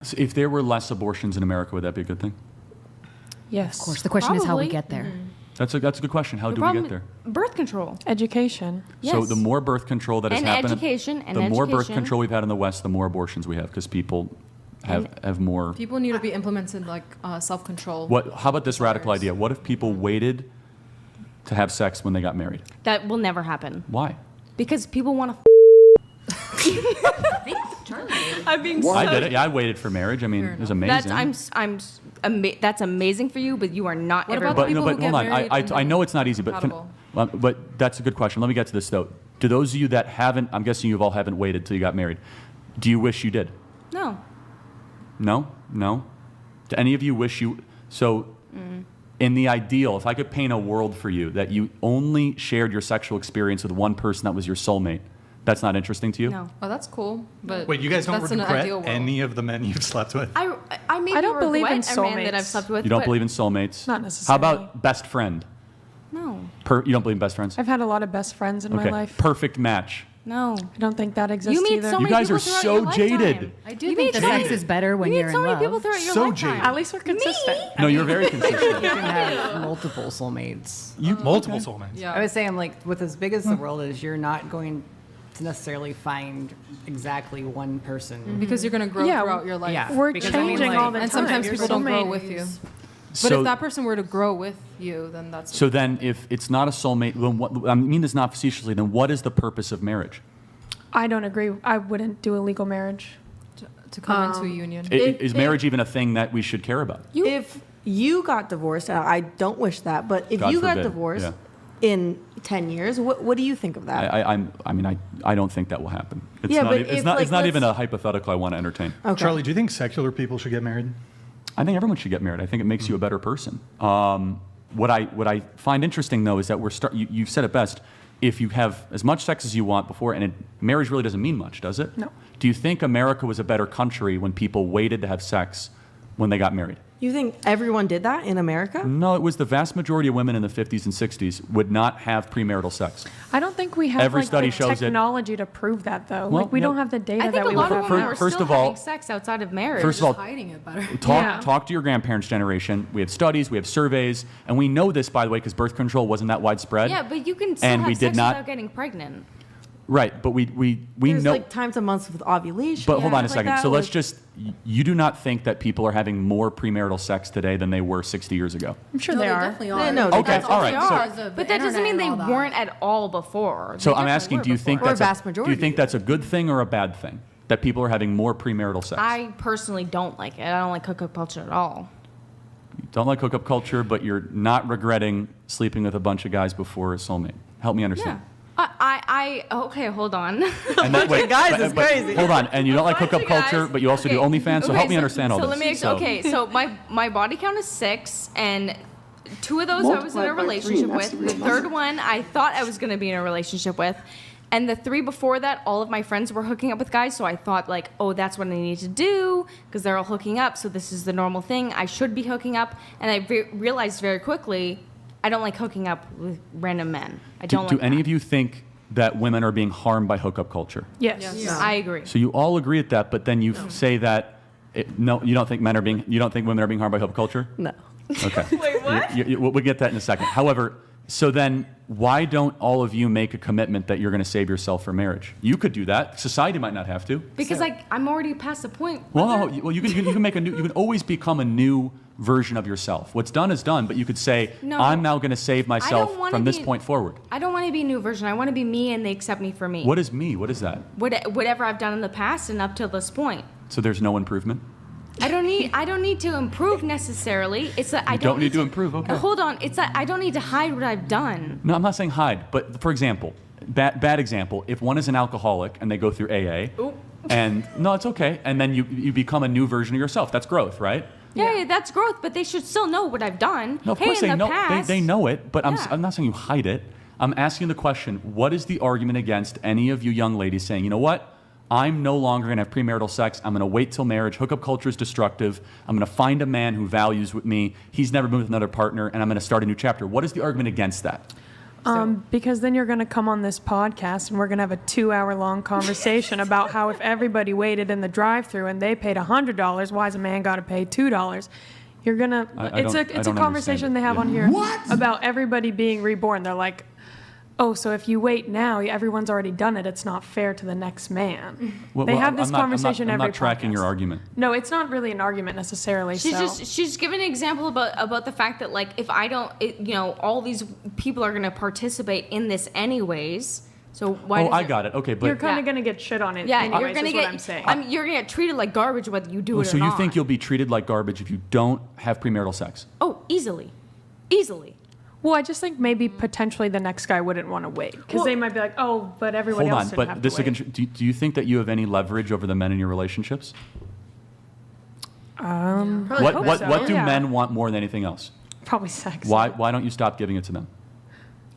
So if there were less abortions in America, would that be a good thing? Yes. Of course. The question is how we Probably. get there. That's a good question. How The do we problem- get there? Birth control. Education. So Yes. the more birth control that has And happened, education, and the more birth education. control we've had in the West, the more abortions we have because people have more. People need to be implemented like self-control. How about this radical idea? What if people waited to have sex when they got married? That will never happen. Why? Because people want to. I'm being I did it. Yeah, I waited for marriage. I mean, it was amazing. That's amazing for you, but you are not What ever. about But people hold who get on. married and I know it's not easy, but compatible? but that's a good question. Let me get to this though. Do those of you that haven't, I'm guessing you all haven't waited till you got married. Do you wish you did? No. No? No? Do any of you wish you... So, in the ideal, if I could paint a world for you that you only shared your sexual experience with one person that was your soulmate, that's not interesting to you? No. Oh, that's cool. But Wait, you guys don't that's an regret ideal world. any of the men you've slept with? I maybe I don't believe in regret a man that I've soulmates. slept with. You don't but believe in soulmates? Not How necessarily. about best friend? No. You don't believe in best friends? I've had a lot of best friends in my Okay. life. Perfect match. No. I don't think that exists You meet either. so You many guys people are throughout so your lifetime. jaded. I do You think meet the so sex many- is better when you you're meet so in many love. people throughout your So lifetime. jaded. At least we're consistent. No, you're very consistent. You can have multiple soulmates. Multiple soulmates. Yeah. I would say, I'm like, with as big as the world is, you're not going to necessarily find exactly one person. because you're going to grow Yeah, throughout your life. Yeah. We're Because, I mean, changing like- all the time. And sometimes Your people don't grow soulmate with you. is- But So- if that person were to grow with you, then that's So then, if it's not a soulmate, then I mean this not facetiously, then what is the purpose of marriage? I don't agree. I wouldn't do a legal marriage. to come into a union. Is marriage even a thing that we should care about? If you got divorced, and I don't wish that, but if God you got forbid, divorced yeah. in 10 years, what do you think of that? I don't think that will happen. It's Yeah, not, but it's if, not, like, it's not even a let's- hypothetical I want to entertain. Okay. Charlie, do you think secular people should get married? I think everyone should get married. I think it makes you a better person. What I find interesting, though, is that you've said it best. If you have as much sex as you want before, and marriage really doesn't mean much, does it? No. Do you think America was a better country when people waited to have sex when they got married? You think everyone did that in America? No, it was the vast majority of women in the 50s and 60s would not have premarital sex. I don't think we have Every like, study the shows it. technology to prove that, though. Well, like we no. don't have the data I that think we a lot would of have women now. were First still of all- having sex outside of marriage. First of all, Hiding it better. Yeah. talk to your grandparents' generation. We have studies, we have surveys, and we know this, by the way, because birth control wasn't that widespread. yeah, but you can still And have we sex did not- without getting pregnant. Right, but we There's know. like times of months with ovulation. But hold on a like second. that, So let's like- just, you do not think that people are having more premarital sex today than they were 60 years ago? I'm sure No, they are. definitely are. no, Okay, That's all right, they so- are, the But that doesn't mean internet they and all that. weren't at all before. So They I'm definitely asking, were do you think before. Or that's vast do you majority. think that's a good thing or a bad thing? That people are having more premarital sex? I personally don't like it. I don't like hookup culture at all. You don't like hookup culture, but you're not regretting sleeping with a bunch of guys before a soulmate. Help me understand. Yeah. Okay, hold on. And then, wait, Guys, it's crazy. Hold on, and you don't like Bunch hookup of guys- culture, but you also do okay, OnlyFans. So okay, help me understand all so this. Let me, so my body count is 6, and 2 of those I was in a Multiplied by 3, relationship that's with. the The real third number. one I thought I was going to be in a relationship with. And the 3 before that, all of my friends were hooking up with guys, so I thought, like, oh, that's what I need to do, because they're all hooking up, so this is the normal thing. I should be hooking up. And I realized very quickly, I don't like hooking up with random men. I don't Do like any that. of you think that women are being harmed by hookup culture? Yes. I agree. So you all agree with that, but then you say that no, you don't think women are being harmed by hookup culture? No. Okay. Wait, what? We'll get that in a second. However, so then why don't all of you make a commitment that you're going to save yourself for marriage? You could do that. Society might not have to. Because I'm already past the point. Well, you can make a new. You can always become a new version of yourself. What's done is done, but you could say, No. I'm now going to save myself wanna from this be- point forward. I don't want to be a new version. I want to be me, and they accept me for me. What is me? What is that? Whatever I've done in the past and up till this point. So there's no improvement? I don't need to improve necessarily. It's that I don't need to improve, okay. Hold on. It's that I don't need to hide what I've done. No, I'm not saying hide, but for example, bad example, if one is an alcoholic and they go through AA, and no, it's okay, and then you become a new version of yourself. That's growth, right? Yeah, that's growth, but they should still know what I've done. No, of hey, course in they the know. Past, They know it, but Yeah. I'm not saying you hide it. I'm asking the question: what is the argument against any of you young ladies saying, you know what? I'm no longer going to have premarital sex. I'm going to wait till marriage. Hookup culture is destructive. I'm going to find a man who values with me. He's never been with another partner, and I'm going to start a new chapter. What is the argument against that? Because then you're going to come on this podcast and we're going to have a 2-hour-long conversation about how if everybody waited in the drive-thru and they paid $100, why has a man got to pay $2? You're going to, it's a conversation they have on here about everybody being reborn. They're like, oh, so if you wait now, everyone's already done it. It's not fair to the next man. They have this conversation every I'm not tracking podcast. your argument. No, it's not really an argument necessarily. She's giving an example about the fact that, like, if I don't, all these people are going to participate in this anyways. So why? I got it. Okay, but you're kind of going to get shit on it. Yeah, anyways, you're going to is what get. I'm saying. You're going to get treated like garbage whether you do it or so not. you think you'll be treated like garbage if you don't have premarital sex? Oh, easily. Well, I just think maybe potentially the next guy wouldn't want to wait because they might be like, oh, but everyone Hold else on, didn't have but to this wait. again, do you think that you have any leverage over the men in your relationships? What do men want more than anything else? Probably sex. Why don't you stop giving it to them?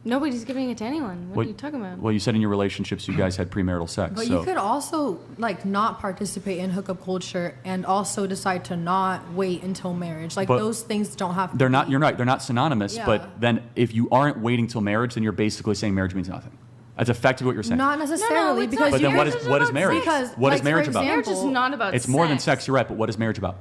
Nobody's giving it to anyone. What are you talking about? Well, you said in your relationships you guys had premarital sex. But so. you could also like not participate in hookup culture and also decide to not wait until marriage. Like But those things don't have to They're not. be- You're right. They're not synonymous. Yeah. But then, if you aren't waiting till marriage, then you're basically saying marriage means nothing. That's effectively what you're saying. Not necessarily it's because but then you- what is marriage? Because, What is like, marriage for about? Marriage is example, not about It's more than sex. You're right. But what is marriage about?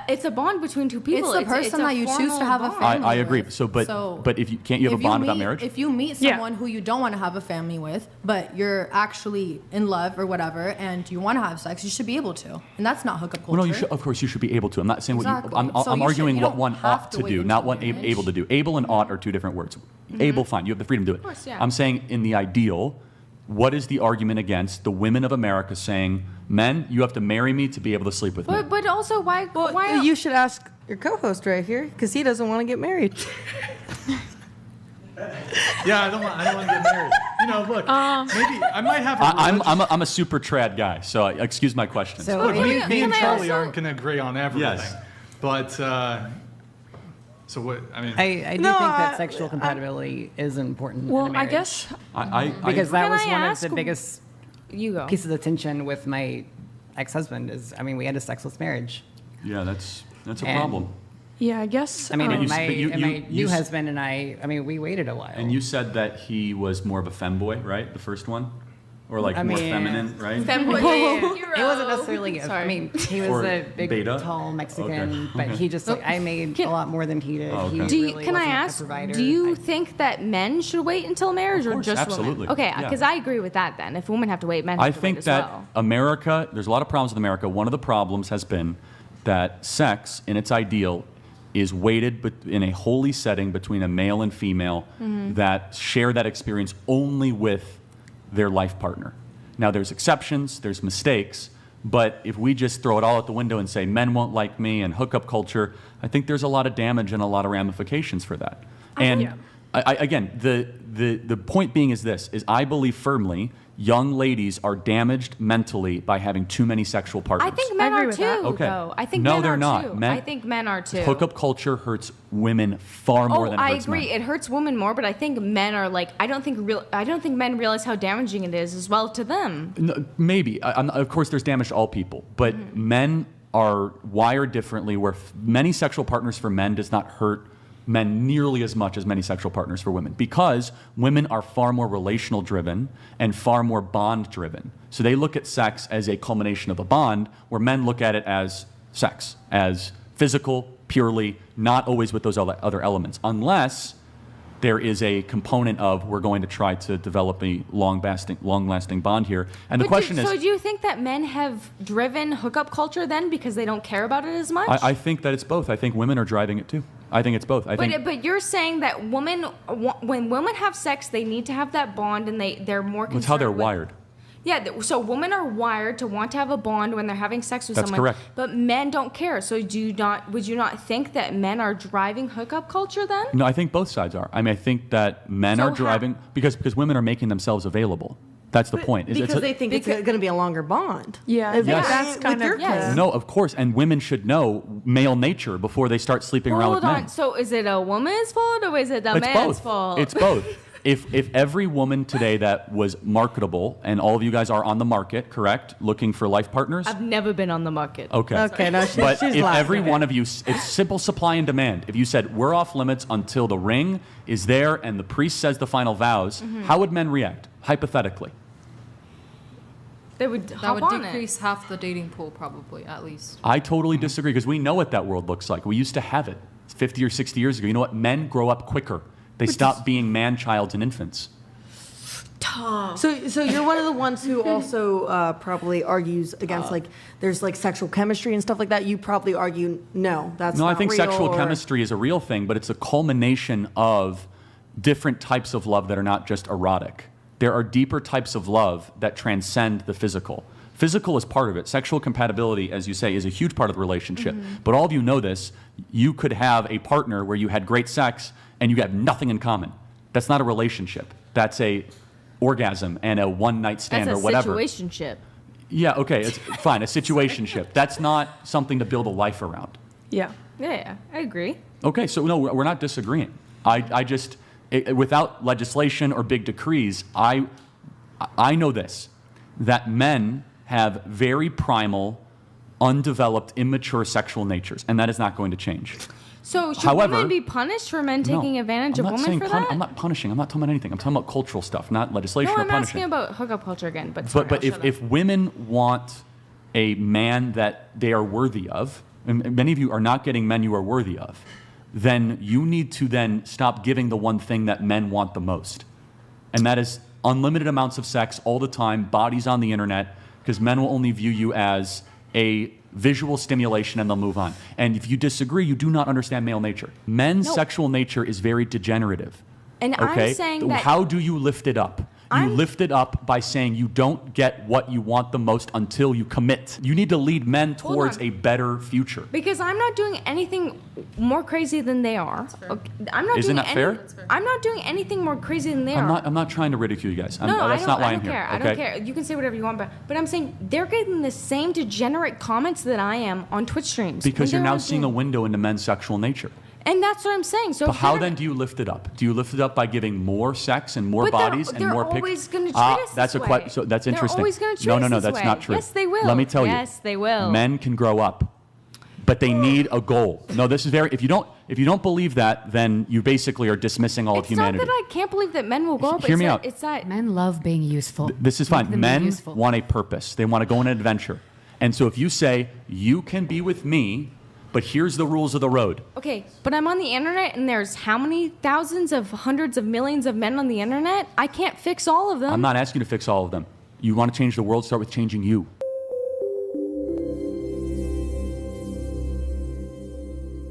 It's a bond between two people. It's the person a that you choose formal to have a bond. family I agree. with. So, but if you can't you have a bond without marriage? If you meet Yeah. someone who you don't want to have a family with, but you're actually in love or whatever, and you want to have sex, you should be able to. And that's not hookup culture. Well, no, you should, of course you should be able to. I'm not saying Exactly. what you. So I'm you arguing you what don't one have ought to to wait do, until not what marriage. able to do. Able and ought are two different words. Able, fine. You have the freedom to do it. Of course, yeah. I'm saying in the ideal, what is the argument against the women of America saying, men, you have to marry me to be able to sleep with me? But also, why? why You should ask your co-host right here because he doesn't want to get married. Yeah, I don't want to get married. Look, maybe I might have a I'm a super trad guy, so excuse my questions. So Look, if me you- and Can I Charlie also- aren't going to agree on everything. Yes. But, so what, I mean. I do No, think that I- sexual compatibility is important in a Well, I marriage. guess Because that Can was I one of ask- the biggest you go? pieces of tension with my ex-husband is, we had a sexless marriage. yeah, that's a And- problem. Yeah, I guess. And you my, s- but you- and you- my you new s- husband and I we waited a while. And you said that he was more of a femboy, right? The first one, or like I more mean- feminine, right? It wasn't necessarily. Sorry. He was Or a big, beta? tall Mexican, Okay. but he just I made a lot more than he did. Oh, okay. He Do you, really can I wasn't a ask? provider. Do you think that men should wait until marriage, Of or course, just absolutely. women? Okay, Yeah. because I agree with that. Then, if women have to wait, men have I to think wait as that well. America, there's a lot of problems with America. One of the problems has been that sex, in its ideal, is weighted in a holy setting between a male and female that share that experience only with their life partner. Now, there's exceptions, there's mistakes, but if we just throw it all out the window and say men won't like me and hookup culture, I think there's a lot of damage and a lot of ramifications for that. And again, the point being is this, is I believe firmly young ladies are damaged mentally by having too many sexual partners. I think men I agree are with too. that. Okay. Though. I think No, men they're are not. too. Men- I think men are too. Hookup culture hurts women far more than it I hurts agree. men. It hurts women more, but I think men are like. I don't think men realize how damaging it is as well to them. No, maybe. Of course, there's damage to all people, but men are wired differently where many sexual partners for men does not hurt men nearly as much as many sexual partners for women because women are far more relational driven and far more bond driven. So they look at sex as a culmination of a bond where men look at it as sex, as physical, purely, not always with those other elements, unless there is a component of we're going to try to develop a long-lasting bond here. And the question is... So do you think that men have driven hookup culture then because they don't care about it as much? I think that it's both. I think women are driving it too. I think it's both. But you're saying that when women have sex, they need to have that bond, and they're more concerned. It's how they're with- wired. Yeah, so women are wired to want to have a bond when they're having sex with That's someone. correct. But men don't care. So would you not think that men are driving hookup culture then? No, I think both sides are. I mean, I think that men So are driving because women are making themselves available. That's the point. Because they think it's going to be a longer bond. Yeah, If Yes. that's kind of Yes. No, of course, and women should know male nature before they start sleeping around with Hold men. on. So is it a woman's fault or is it the It's man's both. fault? It's both. if every woman today that was marketable, and all of you guys are on the market, correct, looking for life partners? I've never been on the market. Okay. Okay, no, But she's if laughing. every one of you, it's simple supply and demand. If you said, we're off limits until the ring is there and the priest says the final vows, how would men react, hypothetically? They would That hop would on decrease half the dating pool, probably, at least. I totally disagree, because we know what that world looks like. We used to have it 50 or 60 years ago. You know what? Men grow up quicker. They stop being man-childs and infants. So you're one of the ones who also probably argues against like there's like sexual chemistry and stuff like that. You probably argue no, that's No, not I think real, sexual or- chemistry is a real thing, but it's a culmination of different types of love that are not just erotic. There are deeper types of love that transcend the physical. Physical is part of it. Sexual compatibility, as you say, is a huge part of the relationship. But all of you know this. You could have a partner where you had great sex and you have nothing in common. That's not a relationship. That's a orgasm and a one-night stand That's or a whatever. situationship. Yeah, okay, it's fine, a situationship. That's not something to build a life around. Yeah. Yeah, I agree. Okay, so no, we're not disagreeing. I just, without legislation or big decrees, I know this, that men have very primal, undeveloped, immature sexual natures, and that is not going to change. So should However- women be punished for men taking No, advantage I'm of not women saying for that? I'm not punishing. I'm not talking about anything. I'm talking about cultural stuff, not legislation No, or I'm punishing. asking about hookup culture again. But sorry, But I'll shut if women want a man that they are worthy of, and many of you are not getting men you are worthy of, then you need to then stop giving the one thing that men want the most. And that is unlimited amounts of sex all the time, bodies on the internet, because men will only view you as a visual stimulation and they'll move on. And if you disagree, you do not understand male nature. Men's No. sexual nature is very degenerative. And Okay? I'm saying that How do you lift it up? You lift it up by saying you don't get what you want the most until you commit. You need to lead men towards on. a better future. because I'm not doing anything more crazy than they are. Okay, I'm not Isn't doing that fair? I'm not doing anything more crazy than they are. I'm not trying to ridicule you guys. No, that's I don't, not why I don't I'm here. care. I Okay? don't care. You can say whatever you want, but I'm saying they're getting the same degenerate comments that I am on Twitch streams. Because when you're they're now on seeing a Zoom. window into men's sexual nature. And that's what I'm saying. So But if how they're then gonna- do you lift it up? Do you lift it up by giving more sex and more But they're- bodies and they're more always gonna treat us that's this a way. so that's They're interesting. always gonna treat no, us no, no, this that's way. not true. Yes, they will. Let me tell you. Yes, they will. Men can grow up, but they need a goal. No, this is very. If you don't believe that, then you basically are dismissing all of It's humanity. not that I can't believe that men will grow up. Hear it's me that, out. It's that Men love being useful. This is Make fine. them be Men useful. want a purpose. They want to go on an adventure. And so if you say, you can be with me, but here's the rules of the road. okay, but I'm on the internet and there's how many thousands of hundreds of millions of men on the internet? I can't fix all of them. I'm not asking you to fix all of them. You want to change the world, start with changing you.